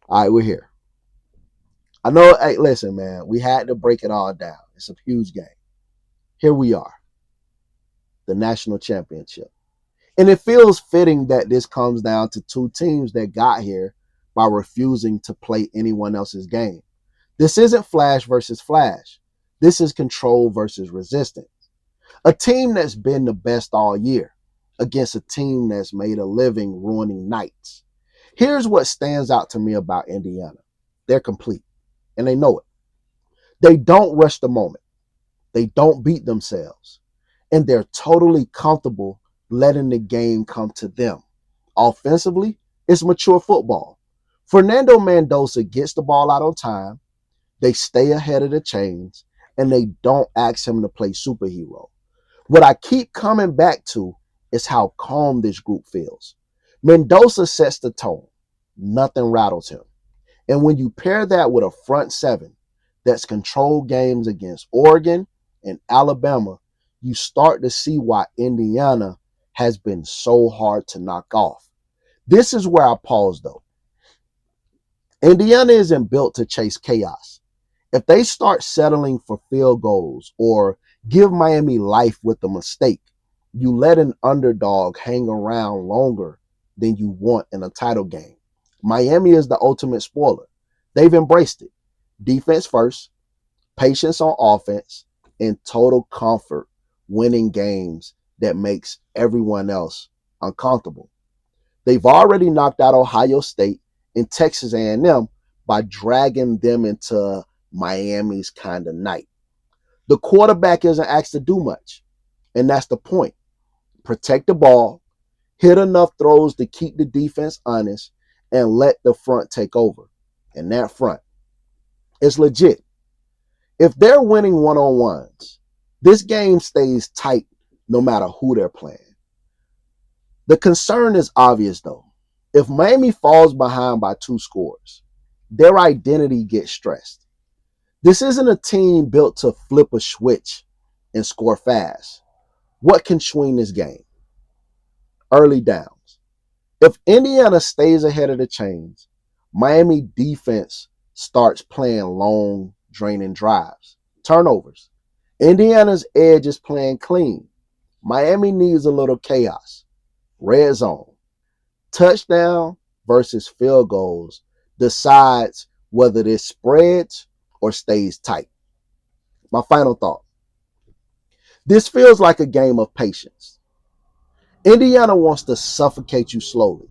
All right, we're here. I know, hey, listen, man, we had to break it all down. It's a huge game. Here we are, the national championship. And it feels fitting that this comes down to two teams that got here by refusing to play anyone else's game. This isn't Flash versus Flash. This is control versus resistance. A team that's been the best all year against a team that's made a living ruining nights. Here's what stands out to me about Indiana. They're complete, and they know it. They don't rush the moment. They don't beat themselves. And they're totally comfortable letting the game come to them. Offensively, it's mature football. Fernando Mendoza gets the ball out on time. They stay ahead of the chains, and they don't ask him to play superhero. What I keep coming back to is how calm this group feels. Mendoza sets the tone. Nothing rattles him. And when you pair that with a front seven that's controlled games against Oregon and Alabama, you start to see why Indiana has been so hard to knock off. This is where I pause though. Indiana isn't built to chase chaos. If they start settling for field goals or give Miami life with a mistake, you let an underdog hang around longer than you want in a title game. Miami is the ultimate spoiler. They've embraced it. Defense first, patience on offense, and total comfort winning games that makes everyone else uncomfortable. They've already knocked out Ohio State and Texas A&M by dragging them into Miami's kind of night. The quarterback isn't asked to do much, and that's the point. Protect the ball, hit enough throws to keep the defense honest, and let the front take over. And that front is legit. If they're winning one-on-ones, this game stays tight no matter who they're playing. The concern is obvious though. If Miami falls behind by 2 scores, their identity gets stressed. This isn't a team built to flip a switch and score fast. What can swing this game? Early downs. If Indiana stays ahead of the chains, Miami defense starts playing long, draining drives. Turnovers. Indiana's edge is playing clean. Miami needs a little chaos. Red zone. Touchdown versus field goals decides whether this spreads or stays tight. My final thought. This feels like a game of patience. Indiana wants to suffocate you slowly.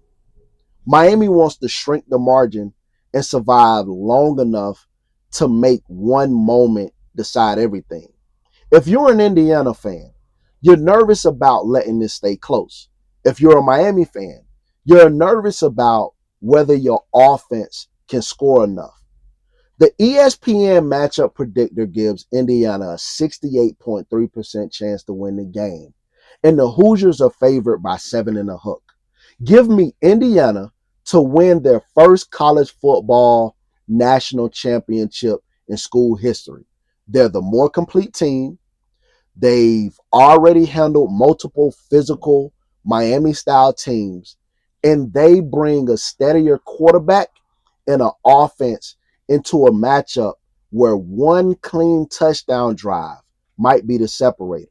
Miami wants to shrink the margin and survive long enough to make one moment decide everything. If you're an Indiana fan, you're nervous about letting this stay close. If you're a Miami fan, you're nervous about whether your offense can score enough. The ESPN matchup predictor gives Indiana a 68.3% chance to win the game, and the Hoosiers are favored by 7.5. Give me Indiana to win their first college football national championship in school history. They're the more complete team. They've already handled multiple physical Miami style teams, and they bring a steadier quarterback and an offense into a matchup where one clean touchdown drive might be the separator.